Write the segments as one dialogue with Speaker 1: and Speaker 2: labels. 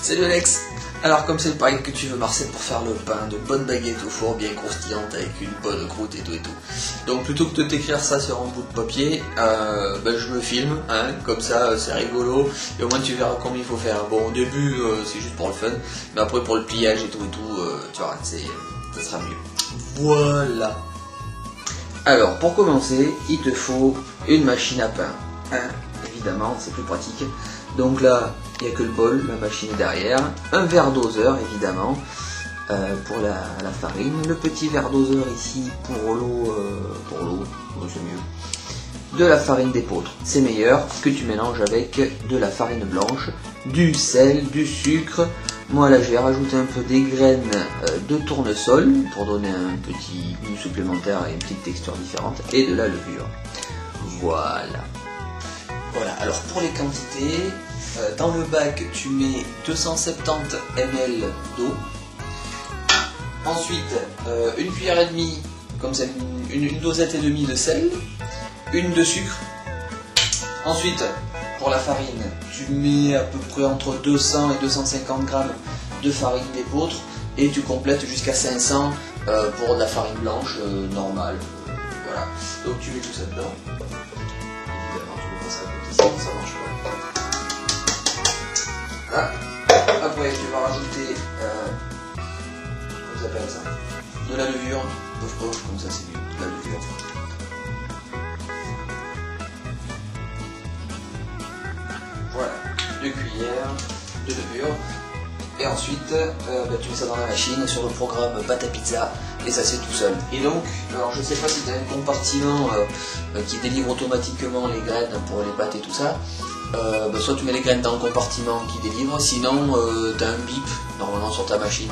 Speaker 1: Salut Alex. Alors comme c'est le pareil que tu veux Marcel pour faire le pain, de bonnes baguettes au four bien croustillantes avec une bonne croûte et tout. Donc plutôt que de t'écrire ça sur un bout de papier, je me filme, hein, comme ça c'est rigolo et au moins tu verras combien il faut faire. Bon au début c'est juste pour le fun, mais après pour le pliage et tout, tu verras, ça sera mieux. Voilà. Alors pour commencer, il te faut une machine à pain, hein, évidemment c'est plus pratique. Donc là, il n'y a que le bol, la machine est derrière, un verre doseur évidemment pour la farine, le petit verre doseur ici pour l'eau, c'est mieux, de la farine d'épeautre, c'est meilleur, que tu mélanges avec de la farine blanche, du sel, du sucre. Moi là je vais rajouter un peu des graines de tournesol pour donner un petit goût supplémentaire et une petite texture différente, et de la levure. Voilà. Voilà, alors pour les quantités, dans le bac tu mets 270 ml d'eau, ensuite une cuillère et demie, comme ça, une dosette et demie de sel, une de sucre, ensuite pour la farine tu mets à peu près entre 200 et 250 grammes de farine d'épeautre et tu complètes jusqu'à 500 pour de la farine blanche normale, voilà, donc tu mets tout ça dedans. Ça marche pas. Là. Après tu vas rajouter comment ça s'appelle ça, de la levure, poche, comme ça c'est mieux, de la levure. Voilà, 2 cuillères de levure. Et ensuite tu mets ça dans la machine sur le programme pâte à pizza et ça c'est tout seul. Et donc, alors je sais pas si tu as un compartiment qui délivre automatiquement les graines pour les pâtes et tout ça, soit tu mets les graines dans le compartiment qui délivre, sinon tu as un bip normalement sur ta machine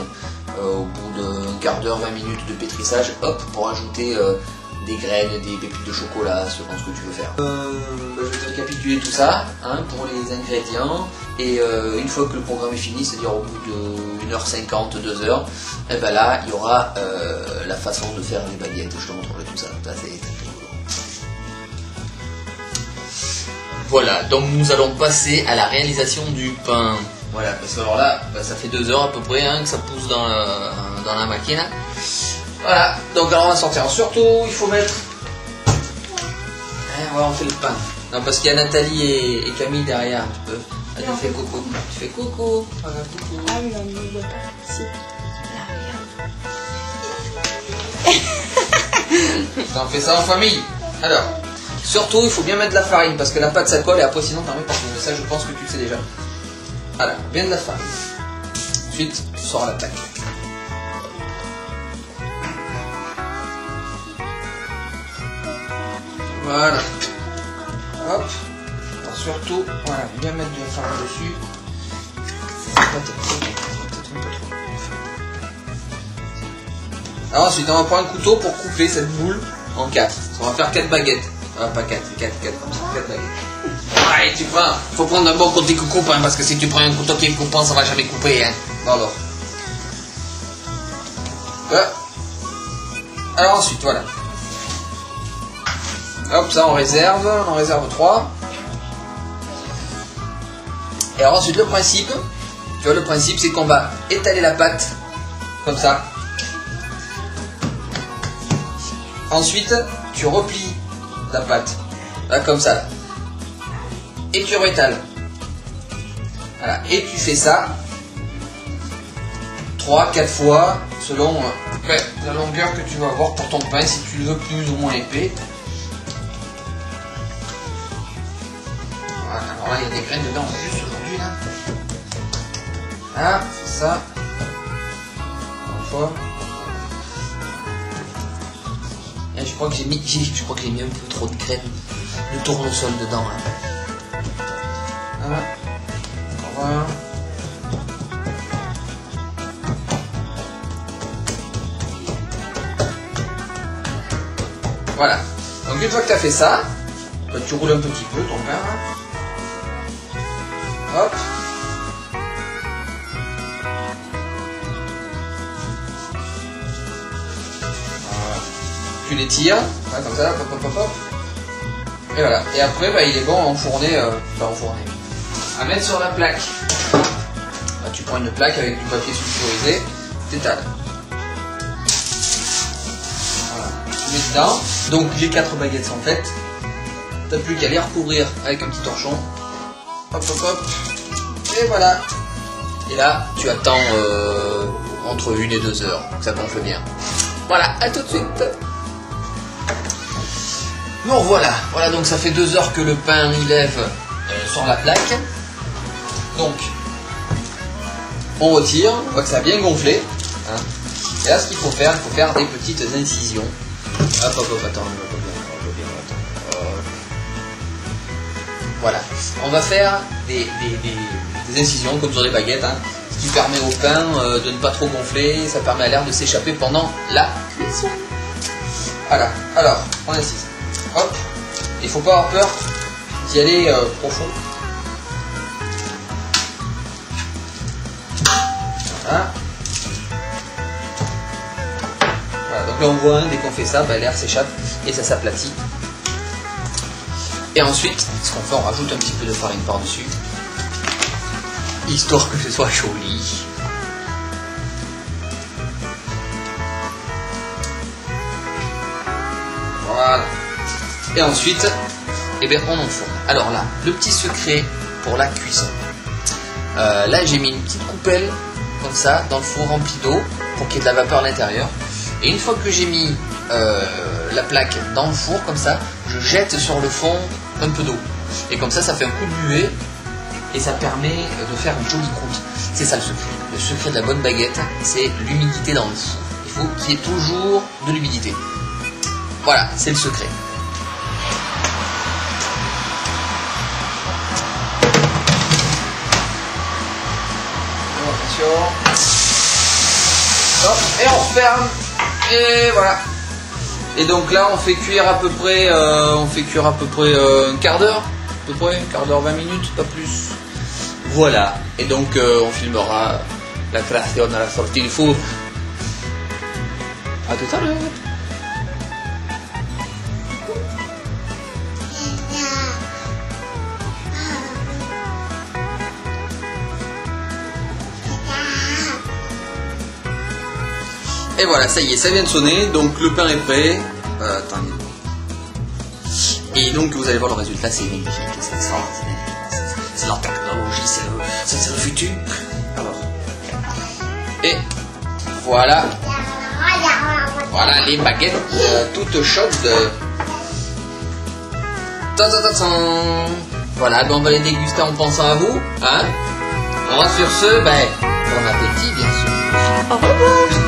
Speaker 1: au bout d'un quart d'heure, 20 minutes de pétrissage, hop, pour ajouter des graines, des pépites de chocolat, selon ce que tu veux faire. Je vais te récapituler tout ça hein, pour les ingrédients, et une fois que le programme est fini, c'est-à-dire au bout de 1h50, 2h, et ben là il y aura la façon de faire les baguettes, je te montrerai tout ça, c'est très rigolo. Voilà, donc nous allons passer à la réalisation du pain. Voilà, parce que alors là, ça fait 2 heures à peu près hein, que ça pousse dans la machine. Voilà, donc alors on va sortir. Surtout, il faut mettre... voilà, on fait le pain. Non, parce qu'il y a Nathalie et Camille derrière, tu peux... Ah, tu fais coucou. Tu fais coucou. Voilà, coucou.
Speaker 2: Ah oui, on ne voit pas. Si.
Speaker 1: On fait ça en famille. Alors, surtout, il faut bien mettre de la farine, parce que la pâte ça colle, et après sinon t'en mets partout. Mais ça, je pense que tu le sais déjà. Voilà, bien de la farine. Ensuite, tu sors la plaque. Voilà. Hop. Alors surtout, voilà, bien mettre de la farine dessus. Alors ensuite, on va prendre un couteau pour couper cette boule en 4. On va faire 4 baguettes. Ah, pas 4, 4 comme ça, 4 baguettes. Ouais, tu prends. Faut prendre un bon côté qui coupe, hein, parce que si tu prends un couteau qui est coupant, ça va jamais couper. Hein. Bon alors. Alors ensuite, voilà. Hop, ça on réserve 3. Et alors ensuite le principe, tu vois le principe c'est qu'on va étaler la pâte, comme ça. Ensuite, tu replies la pâte, là comme ça. Là. Et tu rétales. Voilà, et tu fais ça 3-4 fois, selon la longueur que tu vas avoir pour ton pain, si tu le veux plus ou moins épais. Alors là, il y a des graines dedans, juste aujourd'hui là. Ah, ça. Une fois. Et je crois que j'ai mis un peu trop de graines de tournesol dedans là. Voilà. Voilà. Donc une fois que tu as fait ça, tu roules un petit peu ton pain là. Hop. Voilà. Tu les tires, hein, comme ça, hop. Et voilà. Et après, il est bon à enfourner, à mettre sur la plaque. tu prends une plaque avec du papier sulfurisé, t'étales. Voilà, tu mets dedans. Donc j'ai 4 baguettes sans fait. T'as plus qu'à les recouvrir avec un petit torchon. Hop hop hop. Et voilà. Et là, tu attends entre 1 et 2 heures, que ça gonfle bien. Voilà, à tout de suite. Bon voilà, donc ça fait 2 heures que le pain il lève sur la plaque. Donc, on retire, on voit que ça a bien gonflé. Hein. Et là, ce qu'il faut faire des petites incisions. Hop, hop, hop, attends, voilà, on va faire des incisions comme sur les baguettes, hein, ce qui permet au pain de ne pas trop gonfler, ça permet à l'air de s'échapper pendant la cuisson. Voilà, alors, on incise. Hop, il ne faut pas avoir peur d'y aller profond. Voilà. Voilà, donc là on voit, dès qu'on fait ça, bah, l'air s'échappe et ça s'aplatit. Et ensuite, ce qu'on fait, on rajoute un petit peu de farine par-dessus, histoire que ce soit joli. Voilà. Et ensuite, eh bien, on enfourne. Alors là, le petit secret pour la cuisson. Là, j'ai mis une petite coupelle, comme ça, dans le four rempli d'eau, pour qu'il y ait de la vapeur à l'intérieur. Et une fois que j'ai mis la plaque dans le four, comme ça, je jette sur le fond un peu d'eau. Et comme ça, ça fait un coup de buée, et ça permet de faire une jolie croûte. C'est ça le secret. Le secret de la bonne baguette, c'est l'humidité dans le four. Il faut qu'il y ait toujours de l'humidité. Voilà, c'est le secret. Hop, et on referme. Et voilà. Et donc là, on fait cuire à peu près, un quart d'heure, à peu près, un quart d'heure, 20 minutes, pas plus. Voilà. Et donc, on filmera la création à la sortie du four. À tout à l'heure. Et voilà, ça y est, ça vient de sonner, donc le pain est prêt. Attendez. Et donc vous allez voir le résultat, c'est magnifique, c'est extraordinaire. C'est la technologie, c'est le futur. Alors. Et voilà. Voilà les baguettes toutes chaudes. Voilà, ben on va les déguster en pensant à vous. Hein. Alors sur ce, ben, bon appétit bien sûr. Au revoir.